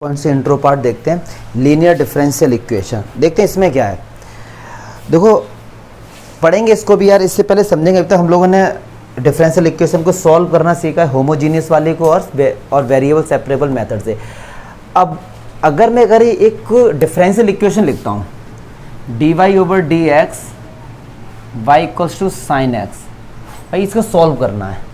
कौन से intro part देखते हैं, लीनियर डिफरेंशियल इक्वेशन देखते हैं। इसमें क्या है, देखो पढ़ेंगे इसको भी यार, इससे पहले समझेंगे। अभी तक हम लोगों ने डिफरेंशियल इक्वेशन को सॉल्व करना सीखा है होमोजीनियस वाले को और वेरिएबल सेपरेबल मेथड से। अब अगर मैं एक डिफरेंशियल इक्वेशन लिखता हूँ dy over D x y equals to sine x, भाई इसको सॉल्व करना है।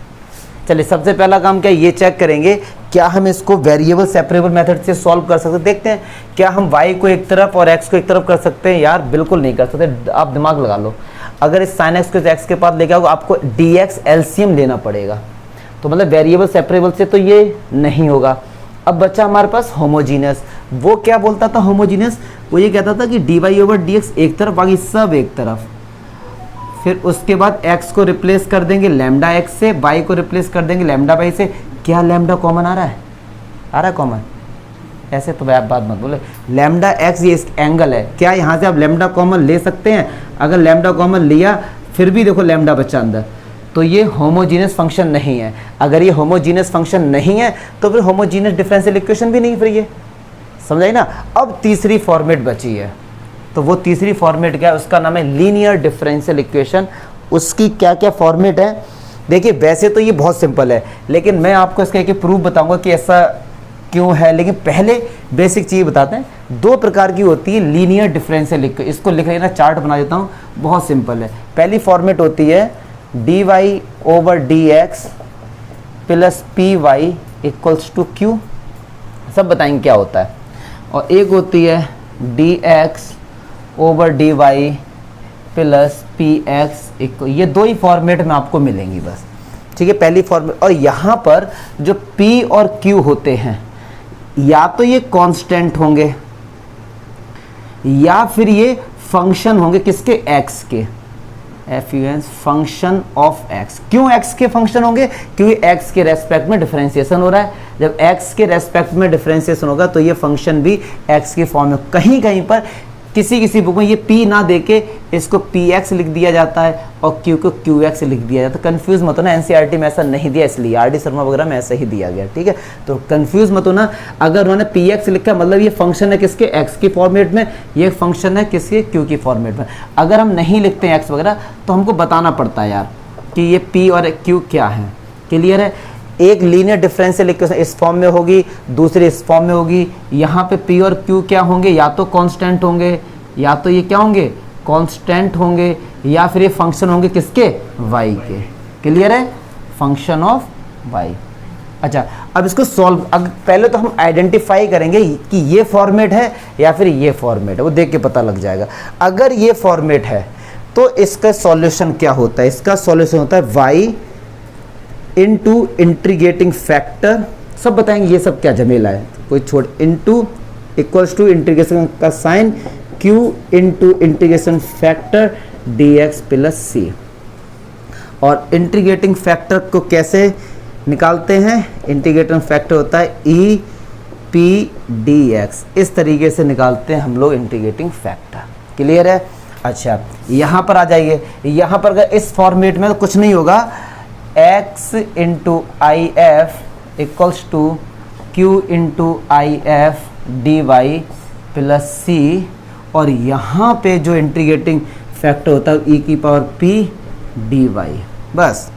चलिए सबसे पहला काम क्या है, ये चेक करेंगे क्या हम इसको वेरिएबल सेपरेबल मेथड से सॉल्व कर सकते हैं। देखते हैं क्या हम y को एक तरफ और x को एक तरफ कर सकते हैं। यार बिल्कुल नहीं कर सकते, आप दिमाग लगा लो। अगर इस sin x को x के पास लेके आओगे आपको dx एलसीएम लेना पड़ेगा, तो मतलब वेरिएबल सेपरेबल से तो ये नहीं होगा। अब बच्चा हमारे पास होमोजीनियस, वो क्या बोलता था होमोजीनियस, वो ये कहता था कि dy ओवर dx एक तरफ, बाकी सब एक तरफ। फिर उसके बाद x को रिप्लेस कर देंगे लैम्डा x से, y को रिप्लेस कर देंगे लैम्डा y से। क्या लैम्डा कॉमन आ रहा है कॉमन, ऐसे तो बात मत बोले। लैम्डा x ये एंगल है, क्या यहाँ से आप लैम्डा कॉमन ले सकते हैं? अगर लैम्डा कॉमन लिया फिर भी देखो लैम्डा बचा अंदर, तो ये होमोजीनियस फंक्शन नहीं है। अगर ये होमोजीनियस फंक्शन नहीं है तो फिर होमोजीनियस डिफरेंशियल इक्वेशन भी नहीं, फिर ये समझाई ना। अब तीसरी फॉर्मेट बची है, तो वो तीसरी फॉर्मेट क्या है, उसका नाम है लीनियर डिफरेंशियल इक्वेशन। उसकी क्या क्या फॉर्मेट है देखिए। वैसे तो ये बहुत सिंपल है, लेकिन मैं आपको इसका एक प्रूफ बताऊंगा कि ऐसा क्यों है। लेकिन पहले बेसिक चीज़ बताते हैं। दो प्रकार की होती है लीनियर डिफरेंशियल इक्वेशन। इसको लिख लेना, चार्ट बना देता हूँ, बहुत सिंपल है। पहली फॉर्मेट होती है dy over D x plus P y equals to q, सब बताएंगे क्या होता है। और एक होती है d x over d Y plus p x equal, ये दो ही फॉर्मेट में आपको मिलेंगी बस, ठीक है, पहली फॉर्मेट। और यहाँ पर जो p और q होते हैं, या तो ये कांस्टेंट होंगे या फिर ये फंक्शन होंगे किसके, x के, फंक्शन ऑफ x। क्यों x के फंक्शन होंगे? क्योंकि x के रेस्पेक्ट में डिफरेंशिएशन हो रहा है। जब x के रेस्पेक्ट में डिफरेंशिएशन होगा तो ये फंक्शन भी x के फॉर्म में, कहीं कहीं पर किसी बुक में ये p ना देके इसको px लिख दिया जाता है और q को qx लिख दिया जाता है। कंफ्यूज मत होना, एनसीईआरटी में ऐसा नहीं दिया, इसलिए आर डी शर्मा वगैरह में ऐसा ही दिया गया, ठीक है। तो कंफ्यूज मत होना, अगर उन्होंने px लिखा मतलब ये फंक्शन है किसके, x की फॉर्मेट में, ये फंक्शन है किसके, q की फॉर्मेट में। अगर हम नहीं लिखते हैं x वगैरह तो हमको बताना पड़ता है यार कि ये p और q क्या है। क्लियर है? एक लीनियर डिफरेंशियल इक्वेशन इस फॉर्म में होगी, दूसरी इस फॉर्म में होगी। यहाँ पे p और q क्या होंगे, या तो कांस्टेंट होंगे, या तो ये क्या होंगे, कांस्टेंट होंगे, या फिर ये फंक्शन होंगे किसके, y के। क्लियर है? Function of y। अच्छा अब इसको सॉल्व, पहले तो हम आइडेंटिफाई करेंगे कि ये फॉर्मेट है या फिर ये फॉर्मेट है, वो देख के पता लग जाएगा। अगर ये फॉर्मेट है तो इसका सॉल्यूशन क्या होता है, इसका सॉल्यूशन होता है y इंटू इंटीग्रेटिंग फैक्टर, सब बताएंगे ये सब क्या झमेला है, कोई छोड़, इंटू इक्वल्स टू इंटीग्रेशन का sign q into integration factor dx plus C. और इंटीग्रेटिंग फैक्टर को कैसे निकालते हैं, इंटीग्रेटिंग फैक्टर होता है e p dx, इस तरीके से निकालते हैं हम लोग इंटीग्रेटिंग फैक्टर। क्लियर है? अच्छा यहाँ पर आ जाइए, यहाँ पर अगर इस फॉर्मेट में तो कुछ नहीं होगा, x into I F equals to q into I F D Y plus C. और यहाँ पे जो इंटीग्रेटिंग फैक्टर होता है e की पावर p डी वाई। बस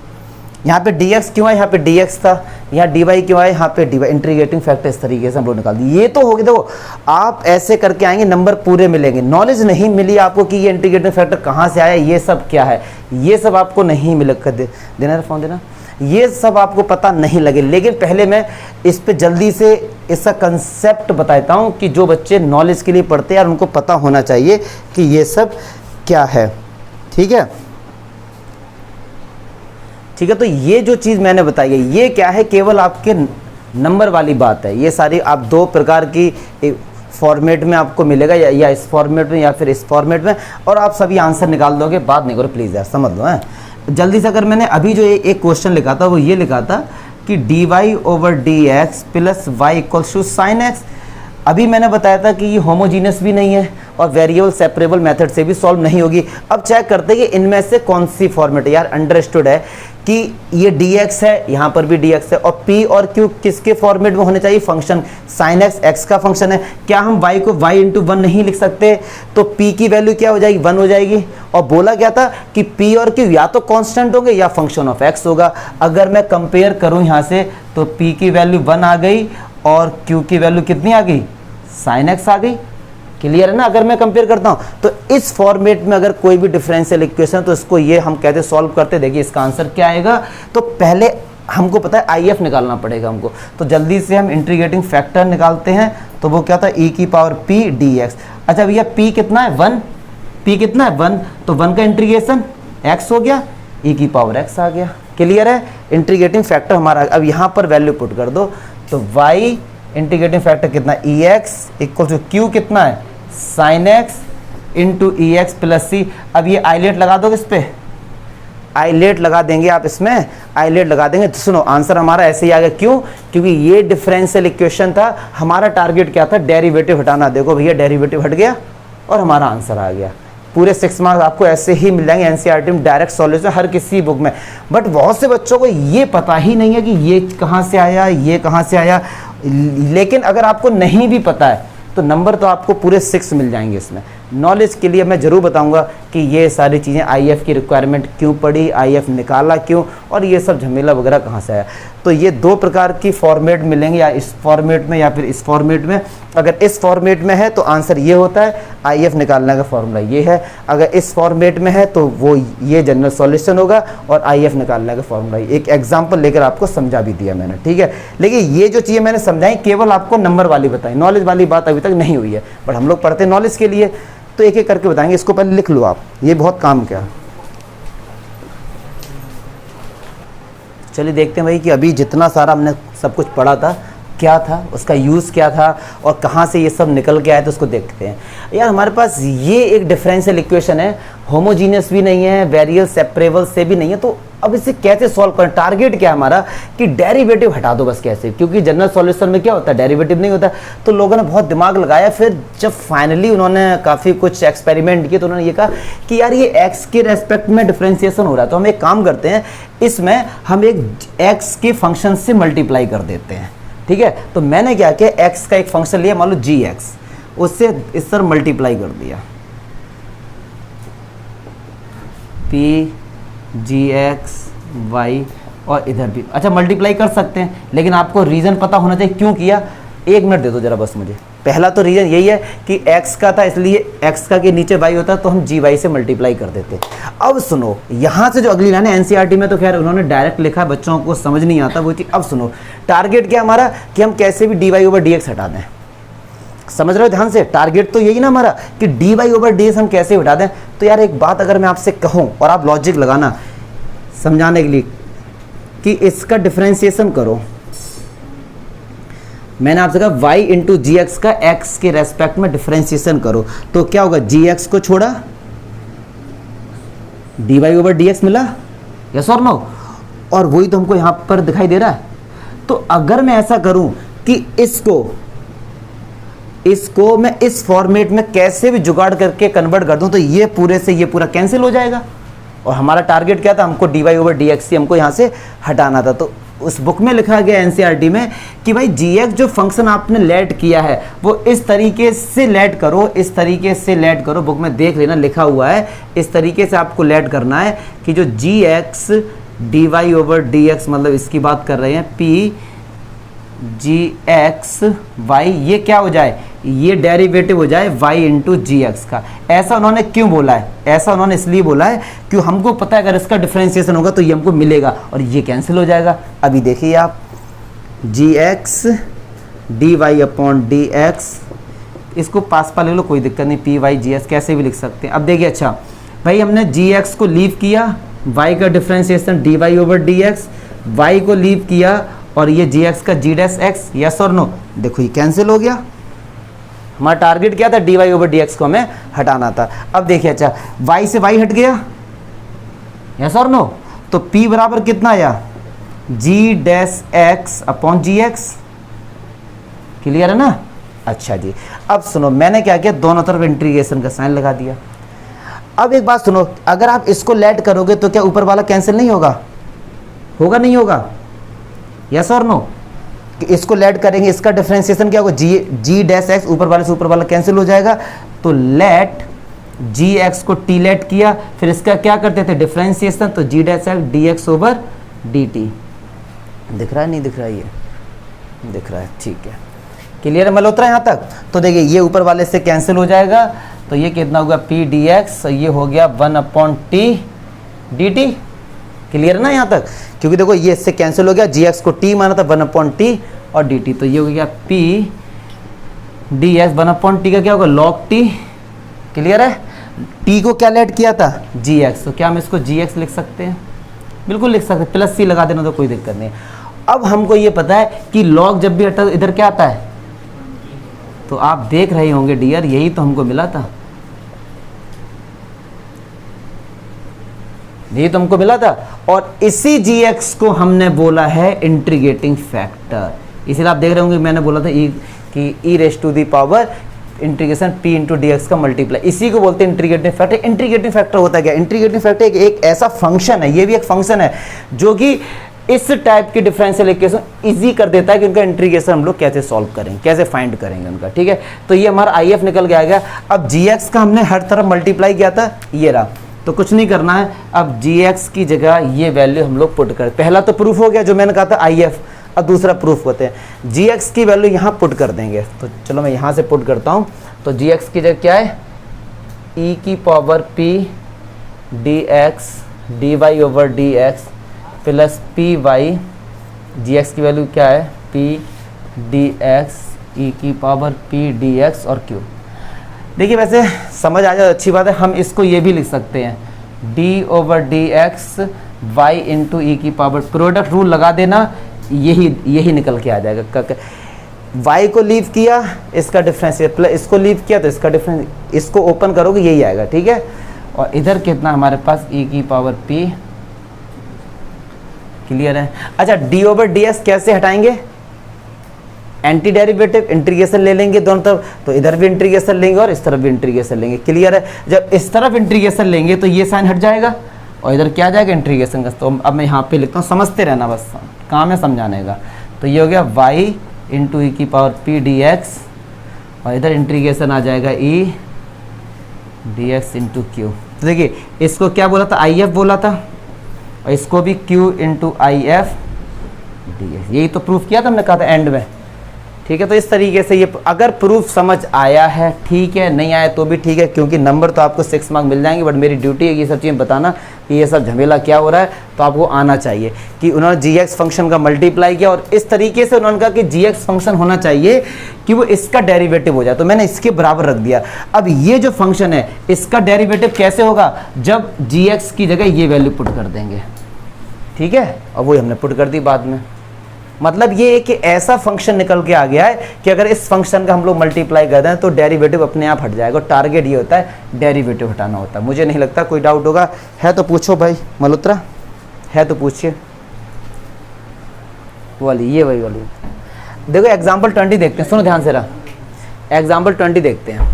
यहाँ पे dx क्यों है, यहाँ पे dx था, यहाँ dy क्यों है, यहाँ पे dy। इंटीग्रेटिंग फैक्टर इस तरीके से हम लोग निकाल दिए। ये तो हो गया, देखो आप ऐसे करके आएंगे नंबर पूरे मिलेंगे। नॉलेज नहीं मिली आपको कि ये इंटीग्रेटिंग फैक्टर कहाँ से आया, ये सब क्या है, ये सब आपको नहीं मिल कर देना, फोन देना, ये सब आपको पता नहीं लगे। लेकिन पहले मैं इस पे जल्दी से इसका कंसेप्ट बताता हूँ कि जो बच्चे नॉलेज के लिए पढ़ते हैं यार उनको पता होना चाहिए कि ये सब क्या है, ठीक है। ठीक है, तो ये जो चीज़ मैंने बताई है ये क्या है, केवल आपके नंबर वाली बात है। ये सारी आप दो प्रकार की फॉर्मेट में आपको मिलेगा, या इस फॉर्मेट में या फिर इस फॉर्मेट में, और आप सभी आंसर निकाल दोगे। बात नहीं करो प्लीज़ यार, समझ लो है जल्दी से। अगर मैंने अभी जो एक क्वेश्चन लिखा था वो ये लिखा था कि dy over D x plus y equals to sine x. अभी मैंने बताया था कि ये होमोजीनियस भी नहीं है और वेरिएबल सेपरेबल मेथड से भी सॉल्व नहीं होगी। अब चेक करते हैं कि इनमें से कौन सी फॉर्मेट है। यार अंडरस्टूड है कि ये dx है, यहाँ पर भी dx है, और p और q किसके फॉर्मेट में होने चाहिए, फंक्शन sin x x का फंक्शन है। क्या हम y को y इंटू 1 नहीं लिख सकते, तो p की वैल्यू क्या हो जाएगी, 1 हो जाएगी। और बोला क्या था कि p और q या तो कांस्टेंट होंगे या फंक्शन ऑफ x होगा। अगर मैं कंपेयर करूं यहाँ से तो p की वैल्यू 1 आ गई और q की वैल्यू कितनी आ गई, sin x आ गई। क्लियर है ना। अगर मैं कंपेयर करता हूं तो इस फॉर्मेट में अगर कोई भी डिफरेंशियल इक्वेशन तो इसको ये हम कहते सॉल्व करते, देखिए इसका आंसर क्या आएगा। तो पहले हमको पता है IF निकालना पड़ेगा हमको, तो जल्दी से हम इंटीग्रेटिंग फैक्टर निकालते हैं। तो वो क्या था, e की पावर p dx। अच्छा भैया p कितना है, 1, p कितना है 1, तो 1 का इंटीग्रेशन x हो गया, e की पावर x आ गया। क्लियर है। इंटीग्रेटिंग फैक्टर हमारा, अब यहाँ पर वैल्यू पुट कर दो, तो y इंटीग्रेटिंग फैक्टर कितना, ex इक्वल टू q कितना है, sin x into ex plus c। अब ये आइलेट लगा दो, इस पे आइलेट लगा देंगे आप, इसमें आइलेट लगा देंगे। तो सुनो आंसर हमारा ऐसे ही आ गया। क्यों, क्योंकि ये डिफरेंशियल इक्वेशन था, हमारा टारगेट क्या था, डेरिवेटिव हटाना। देखो भैया डेरिवेटिव हट गया और हमारा आंसर आ गया। पूरे 6 मार्क्स आपको ऐसे ही मिल जाएंगे एनसीईआरटी में, डायरेक्ट सॉल्यूशन हर किसी बुक में। बट बहुत से बच्चों को ये पता ही नहीं है कि ये कहाँ से आया, ये कहाँ से आया। लेकिन अगर आपको नहीं भी पता है तो नंबर तो आपको पूरे 6 मिल जाएंगे इसमें। नॉलेज के लिए मैं ज़रूर बताऊंगा कि ये सारी चीज़ें IF की रिक्वायरमेंट क्यों पड़ी, IF निकाला क्यों, और ये सब झमेला वगैरह कहाँ से आया। तो ये 2 प्रकार की फॉर्मेट मिलेंगे, या इस फॉर्मेट में या फिर इस फॉर्मेट में। अगर इस फॉर्मेट में है तो आंसर ये होता है, IF निकालने का फॉर्मूला ये है। अगर इस फॉर्मेट में है तो वो ये जनरल सॉल्यूशन होगा, और IF निकालने का फॉर्मूला। एक एग्जाम्पल लेकर आपको समझा भी दिया मैंने, ठीक है। लेकिन ये जो चीज़ें मैंने समझाई केवल आपको नंबर वाली बताई, नॉलेज वाली बात अभी तक नहीं हुई है। बट हम लोग पढ़ते नॉलेज के लिए, तो एक एक करके बताएंगे। इसको पहले लिख लो आप, ये बहुत काम क्या। चलिए देखते हैं भाई कि अभी जितना सारा हमने सब कुछ पढ़ा था क्या था, उसका यूज़ क्या था और कहाँ से ये सब निकल के आया, तो उसको देखते हैं। यार हमारे पास ये एक डिफरेंशियल इक्वेशन है, होमोजीनियस भी नहीं है, वेरिएबल सेपरेबल से भी नहीं है। तो अब इसे कैसे सॉल्व करें, टारगेट क्या है हमारा कि डेरिवेटिव हटा दो बस। कैसे, क्योंकि जनरल सॉल्यूशन में क्या होता है, डेरिवेटिव नहीं होता। तो लोगों ने बहुत दिमाग लगाया, फिर जब फाइनली उन्होंने काफ़ी कुछ एक्सपेरिमेंट किए तो उन्होंने ये कहा कि यार ये x के रेस्पेक्ट में डिफरेंशिएशन हो रहा है, तो हम एक काम करते हैं, इसमें हम एक x के फंक्शन से मल्टीप्लाई कर देते हैं। ठीक है, तो मैंने क्या किया, x का एक फंक्शन लिया, मान लो gx, उससे इस तरह मल्टीप्लाई कर दिया, p gx y, और इधर भी। अच्छा मल्टीप्लाई कर सकते हैं, लेकिन आपको रीज़न पता होना चाहिए क्यों किया। 1 मिनट दे दो जरा बस मुझे। पहला तो रीज़न यही है कि x का था, इसलिए x का के नीचे y होता तो हम gy से मल्टीप्लाई कर देते। अब सुनो, यहाँ से जो अगली लाइन है, एनसीईआरटी में तो खैर उन्होंने डायरेक्ट लिखा है, बच्चों को समझ नहीं आता वो चीज़। अब सुनो, टारगेट क्या हमारा कि हम कैसे भी dy/dx हटा दें। समझ रहे हो ध्यान से, टारगेट तो यही ना हमारा कि dy/dx हम कैसे हटा दें। तो यार एक बात अगर मैं आपसे कहूँ और आप लॉजिक लगाना समझाने के लिए कि इसका डिफरेंशिएशन करो, मैंने आपसे कहा y इंटू जी एक्स का x के रेस्पेक्ट में डिफरेंशिएशन करो, तो क्या होगा, gx को छोड़ा dy/dx मिला, यस और नो, और वही तो हमको यहां पर दिखाई दे रहा है। तो अगर मैं ऐसा करूं कि इसको मैं इस फॉर्मेट में कैसे भी जुगाड़ करके कन्वर्ट कर दूं, तो ये पूरे से ये पूरा कैंसिल हो जाएगा। और हमारा टारगेट क्या था, हमको dy/dx से हमको यहाँ से हटाना था। तो उस बुक में लिखा गया एनसीईआरटी में कि भाई gx जो फंक्शन आपने लेट किया है वो इस तरीके से लेट करो, इस तरीके से लेट करो। बुक में देख लेना लिखा हुआ है, इस तरीके से आपको लेट करना है कि जो gx dy/dx, मतलब इसकी बात कर रहे हैं, p gx y, ये क्या हो जाए, ये डेरिवेटिव हो जाए y इंटू जी एक्स का। ऐसा उन्होंने क्यों बोला है, ऐसा उन्होंने इसलिए बोला है क्यों हमको पता है अगर इसका डिफरेंशिएशन होगा तो ये हमको मिलेगा और ये कैंसिल हो जाएगा। अभी देखिए आप, gx dy/dx, इसको पास पा ले लो, कोई दिक्कत नहीं, py gs कैसे भी लिख सकते हैं। अब देखिए, अच्छा भाई हमने gx को लीव किया, y का डिफरेंशिएशन dy/dx, y को लीव किया, और ये gx का g'(x), यस और नो। देखो ये कैंसिल हो गया। हमारा टारगेट क्या था, dy/dx को हमें हटाना था। अब देखिए, अच्छा y से y हट गया, यस और नो, तो p बराबर कितना आया, g'(x) अपॉन gx। क्लियर है ना। अच्छा जी, अब सुनो, मैंने क्या किया, दोनों तरफ इंटीग्रेशन का साइन लगा दिया। अब एक बात सुनो, अगर आप इसको लेट करोगे तो क्या ऊपर वाला कैंसिल नहीं होगा? होगा नहीं होगा? यस और नो? इसको लेट करेंगे, इसका डिफरेंशिएशन क्या होगा, जी डैश एक्स, ऊपर वाले से ऊपर वाला कैंसिल हो जाएगा। तो लेट जी एक्स को टी लेट किया, फिर इसका क्या करते थे, डिफरेंशिएशन, तो G dash X D x over D T. दिख रहा है नहीं दिख रहा है? ये दिख रहा है, ठीक है, क्लियर है मल्होत्रा यहाँ तक? तो देखिए ये ऊपर वाले से कैंसिल हो जाएगा, तो ये कितना होगा, पी डी एक्स, ये हो गया 1/t dt। क्लियर है ना यहाँ तक? क्योंकि देखो ये इससे कैंसिल हो गया, जी एक्स को t माना था 1/t और dt, तो ये हो गया p dx 1/t का क्या होगा, log t। क्लियर है? t को क्या लेट किया था, gx, तो क्या हम इसको gx लिख सकते हैं? बिल्कुल लिख सकते हैं, प्लस c लगा देना तो कोई दिक्कत नहीं। अब हमको ये पता है कि log जब भी हटा तो इधर क्या आता है, तो आप देख रहे होंगे डियर, यही तो हमको मिला था, यही तो हमको मिला था। और इसी gx को हमने बोला है इंटीग्रेटिंग फैक्टर। इसीलिए आप देख रहे होंगे मैंने बोला था कि e raise to the power integration p into d x का मल्टीप्लाई, इसी को बोलते हैं इंटीग्रेटिंग फैक्टर। इंटीग्रेटिंग फैक्टर होता है क्या, इंटीग्रेटिंग फैक्टर एक ऐसा फंक्शन है, ये भी एक फंक्शन है जो कि इस टाइप की डिफरेंशियल इक्वेशन इजी कर देता है कि उनका इंटीग्रेशन हम लोग कैसे सॉल्व करेंगे, कैसे फाइंड करेंगे उनका। ठीक है, तो ये हमारा आई एफ निकल के आ गया। अब जी एक्स का हमने हर तरफ मल्टीप्लाई किया था, ये रहा, तो कुछ नहीं करना है। अब जी एक्स की जगह ये वैल्यू हम लोग पुट कर, पहला तो प्रूफ हो गया जो मैंने कहा था आई एफ, अब दूसरा प्रूफ होते हैं। जी एक्स की वैल्यू यहाँ पुट कर देंगे, तो चलो मैं यहाँ से पुट करता हूँ। तो जी एक्स की जगह क्या है, ई की power P D X D Y over D x plus P Y, G X की वैल्यू क्या है, पी डी एक्स ई की पावर पी डी एक्स और क्यू। देखिए वैसे समझ आ जाए अच्छी बात है, हम इसको ये भी लिख सकते हैं D over D x Y into E की पावर, प्रोडक्ट रूल लगा देना, यही निकल के आ जाएगा। y को लीव किया, इसका डिफरेंस प्लस इसको लीव किया तो इसका डिफरेंस, इसको ओपन करोगे यही आएगा। ठीक है, और इधर कितना हमारे पास e की पावर p। क्लियर है? अच्छा, d ओवर डी एक्स कैसे हटाएंगे, एंटी डेरिवेटिव इंटीग्रेशन ले लेंगे दोनों तरफ, तो इधर भी इंटीग्रेशन लेंगे और इस तरफ भी इंटीग्रेशन लेंगे। क्लियर है? जब इस तरफ इंटीग्रेशन लेंगे तो ये साइन हट जाएगा और इधर क्या आ जाएगा, इंटीग्रेशन का। तो अब मैं यहाँ पे लिखता हूँ, समझते रहना बस, काम है समझाने का। तो ये हो गया y इंटू ई की पावर p डी एक्स और इधर इंटीग्रेशन आ जाएगा e D x into Q. तो देखिए इसको क्या बोला था, आई एफ बोला था, और इसको भी q into I F D x, यही तो प्रूफ किया था हमने, कहा था एंड में। ठीक है, तो इस तरीके से ये, अगर प्रूफ समझ आया है ठीक है, नहीं आया तो भी ठीक है, क्योंकि नंबर तो आपको 6 मार्क मिल जाएंगे, बट मेरी ड्यूटी है ये सब चीज़ें बताना कि ये सब झमेला क्या हो रहा है। तो आपको आना चाहिए कि उन्होंने जी एक्स फंक्शन का मल्टीप्लाई किया और इस तरीके से उन्होंने कहा कि जी एक्स फंक्शन होना चाहिए कि वो इसका डेरिवेटिव हो जाए, तो मैंने इसके बराबर रख दिया। अब ये जो फंक्शन है इसका डेरिवेटिव कैसे होगा, जब जी एक्स की जगह ये वैल्यू पुट कर देंगे। ठीक है, और वही हमने पुट कर दी बाद में। मतलब ये है कि ऐसा फंक्शन निकल के आ गया है कि अगर इस फंक्शन का हम लोग मल्टीप्लाई कर दें तो डेरिवेटिव अपने आप हट जाएगा। टारगेट ये होता है डेरिवेटिव हटाना होता है। मुझे नहीं लगता कोई डाउट होगा, है तो पूछो भाई मल्होत्रा, है तो पूछिए। वाली ये वही वाली देखो, एग्जाम्पल 20 देखते हैं, सुनो ध्यान से रहा, एग्जाम्पल 20 देखते हैं।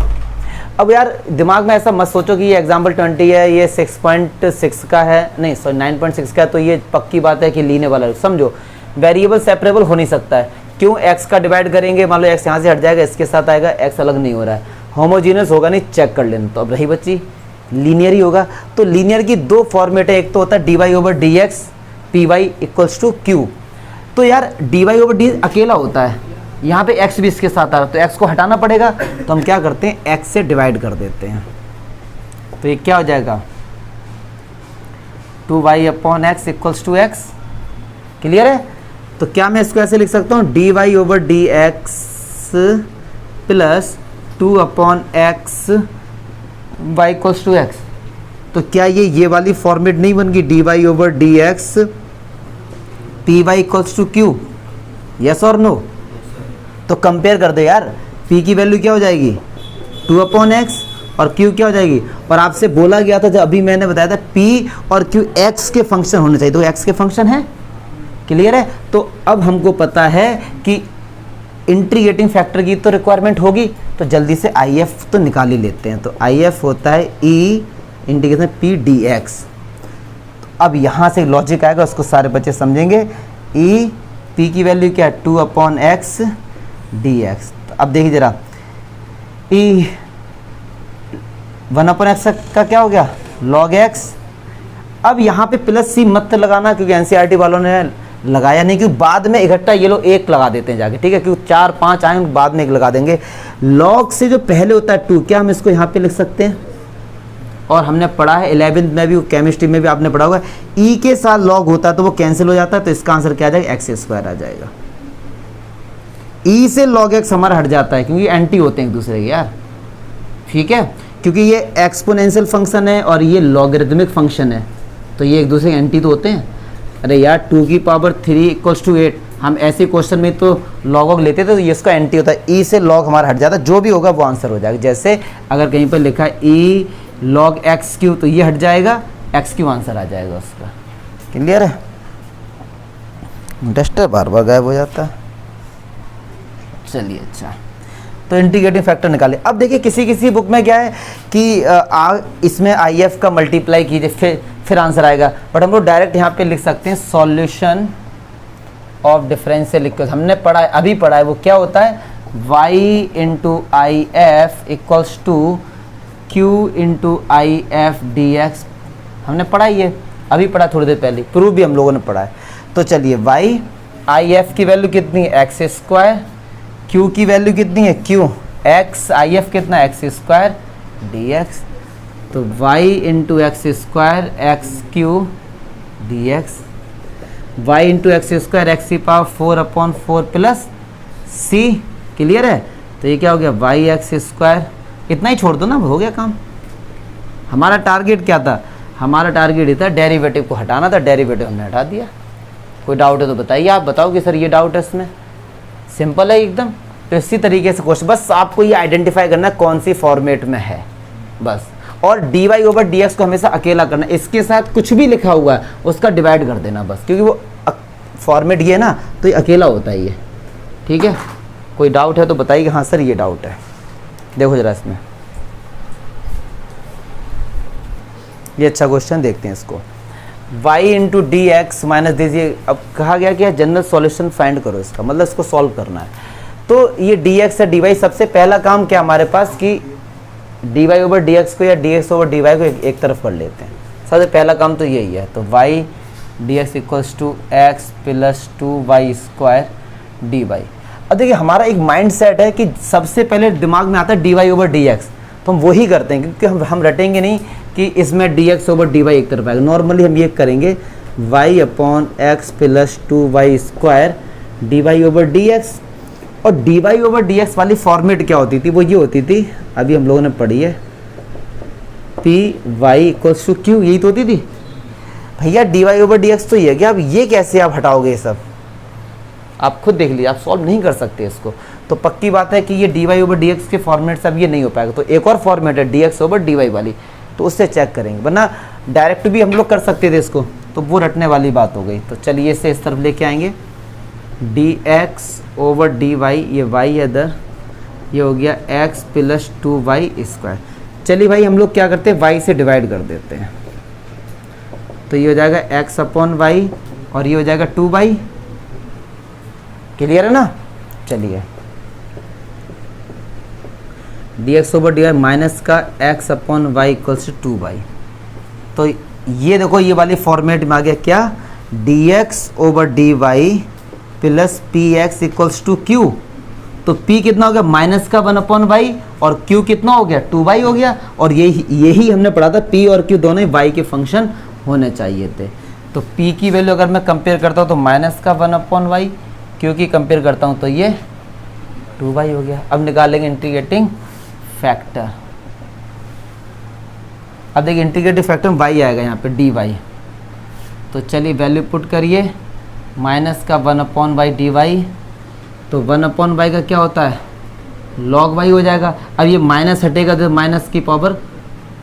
अब यार दिमाग में ऐसा मत सोचो कि ये एग्जाम्पल 20 है, ये 6.6 का है, नहीं सॉरी 9.6 का है, तो ये पक्की बात है कि लीने वाला। समझो वेरिएबल सेपरेबल हो नहीं सकता है, क्यों, x का डिवाइड करेंगे, मान लो x यहाँ से हट जाएगा, इसके साथ आएगा, x अलग नहीं हो रहा है, होमोजीनियस होगा नहीं, चेक कर लेना। तो अब रही बच्ची लीनियर ही होगा। तो लीनियर की दो फॉर्मेट है, एक तो होता है d Y over D x p y equals to q. तो यार डी वाई ओवर डी अकेला होता है, यहाँ पे x भी इसके साथ आ रहा है, तो x को हटाना पड़ेगा, तो हम क्या करते हैं, x से डिवाइड कर देते हैं, तो ये क्या हो जाएगा 2y upon x equals to x. Clear है? तो क्या मैं इसको ऐसे लिख सकता हूँ, d Y over D x plus 2 upon x y equals to x. तो क्या ये वाली फॉर्मेट नहीं बन गई, d Y over D x p y equals to q, yes और नो? तो कंपेयर कर दो यार, p की वैल्यू क्या हो जाएगी 2 अपॉन एक्स और q क्या हो जाएगी। और आपसे बोला गया था, जब अभी मैंने बताया था p और q x के फंक्शन होने चाहिए, तो x के फंक्शन है। क्लियर है? तो अब हमको पता है कि इंटीग्रेटिंग फैक्टर की तो रिक्वायरमेंट होगी, तो जल्दी से आई एफ तो निकाल ही लेते हैं। तो आई एफ होता है ई इंटीग्रेशन पी डी एक्स। अब यहाँ से लॉजिक आएगा, उसको सारे बच्चे समझेंगे। ई पी की वैल्यू क्या है 2/x dx। तो अब देखिए जरा, ई 1/x का क्या हो गया log x। अब यहाँ पे प्लस सी मत लगाना, क्योंकि एनसीईआरटी वालों ने लगाया नहीं, क्योंकि बाद में इकट्ठा ये लोग एक लगा देते हैं जाके, ठीक है, क्योंकि 4 5 आए बाद में एक लगा देंगे। log से जो पहले होता है 2, क्या हम इसको यहाँ पे लिख सकते हैं? और हमने पढ़ा है 11th में भी, केमिस्ट्री में भी आपने पढ़ा होगा, ई के साथ log होता है तो वो कैंसिल हो जाता है, तो इसका आंसर क्या आ जाएगा x² आ जाएगा। ई से log x हमारा हट जाता है, क्योंकि एंटी होते हैं एक दूसरे के यार, ठीक है, क्योंकि ये एक्सपोनेंशियल फंक्शन है और ये लॉगरिथमिक फंक्शन है, तो ये एक दूसरे के एंटी तो होते हैं। अरे यार 2 की पावर 3 = 8, हम ऐसे क्वेश्चन में तो log लेते थे, तो ये इसका एंटी होता है, ई से log हमारा हट जाता है, जो भी होगा वो आंसर हो जाएगा। जैसे अगर कहीं पर लिखा है ई log x³ तो ये हट जाएगा, x³ आंसर आ जाएगा उसका। क्लियर है? डस्टर बार बार गायब हो जाता है। चलिए अच्छा, तो इंटीग्रेटिंग फैक्टर निकाले। अब देखिए किसी बुक में क्या है कि इसमें आई एफ का मल्टीप्लाई कीजिए फिर आंसर आएगा, बट हम लोग डायरेक्ट यहाँ पे लिख सकते हैं सॉल्यूशन ऑफ डिफरेंशियल इक्वेशन। हमने पढ़ा है, अभी पढ़ा है, वो क्या होता है y × IF = Q × IF dx। हमने पढ़ा ये, अभी पढ़ा थोड़ी देर पहले, प्रूफ भी हम लोगों ने पढ़ा है। तो चलिए y IF की वैल्यू कितनी है x², Q की वैल्यू कितनी है Q, x IF कितना x² dx। तो y × x² x³ dx, y × x² x⁴/4 plus c। Clear है? तो ये क्या हो गया y(x²), इतना ही छोड़ दो ना, हो गया काम। हमारा टारगेट क्या था? हमारा टारगेट ये था डेरिवेटिव को हटाना था, डेरिवेटिव हमने हटा दिया। कोई डाउट है तो बताइए, आप बताओ कि सर ये डाउट है इसमें, सिंपल है एकदम। तो इसी तरीके से क्वेश्चन, बस आपको ये आइडेंटिफाई करना है कौन सी फॉर्मेट में है बस। और dy/dx को हमेशा अकेला करना, इसके साथ कुछ भी लिखा हुआ है उसका डिवाइड कर देना बस, क्योंकि वो फॉर्मेट ये है ना, तो ये अकेला होता है ये, ठीक है। कोई डाउट है तो बताइए हाँ सर ये डाउट है। देखो जरा इसमें, ये अच्छा क्वेश्चन, देखते हैं इसको। y × dx माइनस दीजिए, अब कहा गया कि जनरल सॉल्यूशन फाइंड करो इसका, मतलब इसको सॉल्व करना है। तो ये dx है dy, सबसे पहला काम क्या हमारे पास कि dy/dx को या dx/dy को एक तरफ कर लेते हैं, सबसे पहला काम तो यही है। तो y dx = x + 2y² dy। अब देखिए हमारा एक माइंड सेट है कि सबसे पहले दिमाग में आता है dy/dx, तो हम वही करते हैं, क्योंकि हम रटेंगे नहीं कि इसमें dx/dy एक तरफ आएगा। नॉर्मली हम ये करेंगे y/x + 2y² dy/dx। और dy/dx वाली फॉर्मेट क्या होती थी? वो ये होती थी, अभी हम लोगों ने पढ़ी है, py = q, यही तो होती थी भैया। dy/dx तो ये है कि अब ये कैसे आप हटाओगे? ये सब आप खुद देख लीजिए, आप सॉल्व नहीं कर सकते इसको। तो पक्की बात है कि ये dy/dx के फॉर्मेट से अब ये नहीं हो पाएगा। तो एक और फॉर्मेट है dx/dy वाली, तो उससे चेक करेंगे, वरना डायरेक्ट भी हम लोग कर सकते थे इसको, तो वो रटने वाली बात हो गई। तो चलिए इसे इस तरफ लेके आएंगे, dx/dy, ये y है इधर, ये हो गया x + 2y²। चलिए भाई हम लोग क्या करते हैं, y से डिवाइड कर देते हैं, तो ये हो जाएगा x/y और ये हो जाएगा 2y। क्लियर है ना? चलिए dx/dy माइनस का x/y = 2y। तो ये देखो ये वाली फॉर्मेट में आ गया क्या, dx/dy + px = q। तो p कितना हो गया माइनस का 1/y और q कितना हो गया 2y हो गया। और यही हमने पढ़ा था, p और q दोनों ही y के फंक्शन होने चाहिए थे। तो p की वैल्यू अगर मैं कंपेयर करता हूँ तो माइनस का 1/y, q की कंपेयर करता हूँ तो ये 2y हो गया। अब निकालेंगे इंटीग्रेटिंग फैक्टर। अब देखिए इंटीग्रेटिव फैक्टर में y आएगा यहाँ पे dy। तो चलिए वैल्यू पुट करिए, माइनस का 1/y dy। तो 1/y का क्या होता है log y हो जाएगा। अब ये माइनस हटेगा तो माइनस की पावर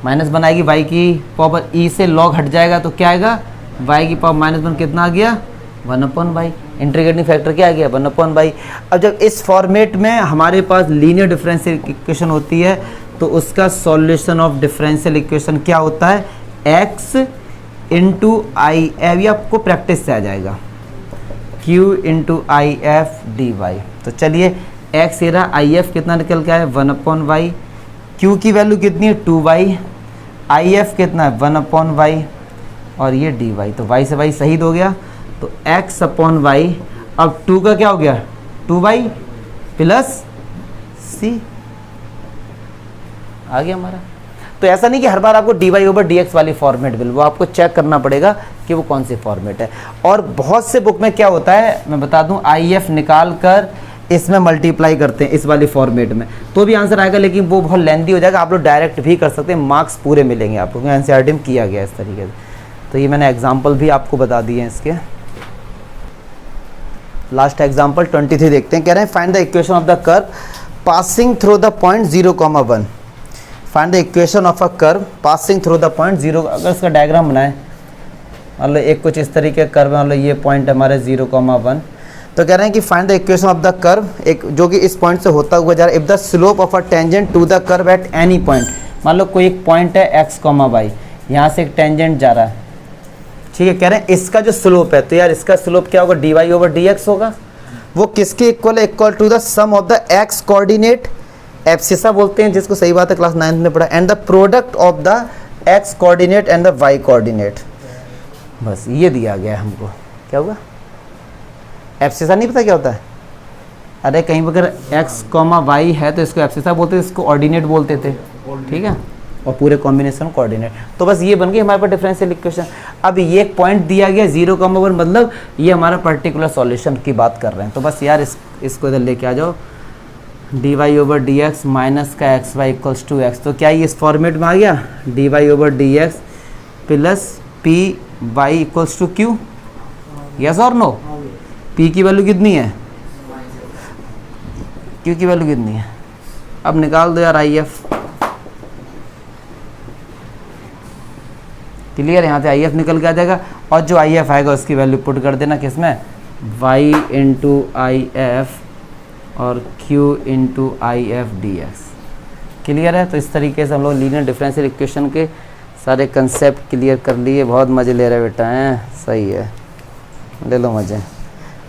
माइनस बनाएगी, y की पावर e से log हट जाएगा तो क्या आएगा y की पावर -1 कितना आ गया 1/y। इंटीग्रेटिंग फैक्टर क्या आ गया 1/y। अब जब इस फॉर्मेट में हमारे पास लीनियर डिफरेंशियल इक्वेशन होती है तो उसका सॉल्यूशन ऑफ डिफरेंशियल इक्वेशन क्या होता है, x इंटू आई एफ। ये आपको प्रैक्टिस से आ जाएगा, q into I F D y. तो चलिए x ये रहा, आई एफ कितना निकल के आया 1/y, q की वैल्यू कितनी है 2y, आई एफ कितना है 1/y और ये dy। तो y से y शहीद हो गया, तो x/y। अब 2 का क्या हो गया 2y प्लस c आ गया हमारा। तो ऐसा नहीं कि हर बार आपको dy/dx वाली फॉर्मेट मिले, वो आपको चेक करना पड़ेगा कि वो कौन सी फॉर्मेट है। और बहुत से बुक में क्या होता है मैं बता दूं, आई एफ निकाल कर इसमें मल्टीप्लाई करते हैं इस वाली फॉर्मेट में, तो भी आंसर आएगा, लेकिन वो बहुत लेंथी हो जाएगा। आप लोग डायरेक्ट भी कर सकते हैं, मार्क्स पूरे मिलेंगे आपको, क्योंकि एनसीईआरटी में किया गया इस तरीके से। तो ये मैंने एग्जाम्पल भी आपको बता दिए हैं इसके। लास्ट एग्जाम्पल 23 देखते हैं। कह रहे हैं find the equation of the curve passing through the point 0,1। Find the equation of a curve passing through the point 0। अगर इसका डायग्राम बनाए, मतलब एक कुछ इस तरीके का कर्व है, मतलब ये पॉइंट हमारे 0,1। तो कह रहे हैं कि find the equation of the curve, एक जो कि इस पॉइंट से होता हुआ जा रहा है। If the slope of a tangent to the curve at any point, मान लो कोई एक पॉइंट है x, y, यहाँ से एक टेंजेंट जा रहा है, ठीक है। कह रहे हैं इसका जो स्लोप है, तो यार इसका स्लोप क्या होगा dy/dx होगा। वो किसके इक्वल है, equal to the sum of the x coordinate, abscissa बोलते हैं जिसको, सही बात है, क्लास 9th में पढ़ा, and the product of the x coordinate and the y coordinate. बस ये दिया गया है हमको। क्या होगा एब्सिसा, नहीं पता क्या होता है? अरे कहीं पर अगर x, y है तो इसको एब्सिसा बोलते थे, इसको ऑर्डिनेट बोलते थे, ठीक है, और पूरे कॉम्बिनेशन कोऑर्डिनेट। तो बस ये बन गई हमारे पास डिफरेंशियल इक्वेशन। अब ये एक पॉइंट दिया गया 0,1, मतलब ये हमारा पर्टिकुलर सॉल्यूशन की बात कर रहे हैं। तो बस यार इसको इधर लेके आ जाओ, dy/dx माइनस का xy इक्वल्स टू x। तो क्या ये इस फॉर्मेट में आ गया, dy/dx plus py equals to q। Yes और नो? p की वैल्यू कितनी है, q की वैल्यू कितनी है? अब निकाल दो यार आई एफ। क्लियर, यहाँ से आई एफ निकल के आ जाएगा, और जो आई एफ आएगा उसकी वैल्यू पुट कर देना किसमें, y इंटू आई एफ और q into I F D x. Clear है? तो इस तरीके से हम लोग लीनियर डिफरेंशियल इक्वेशन के सारे कंसेप्ट क्लियर कर लिए। बहुत मज़े ले रहे बेटा हैं, सही है, ले लो मज़े।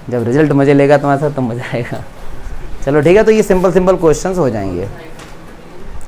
जब रिजल्ट मज़े लेगा तुम्हारे साथ तो मज़ा आएगा। चलो ठीक है, तो ये सिंपल क्वेश्चंस हो जाएंगे।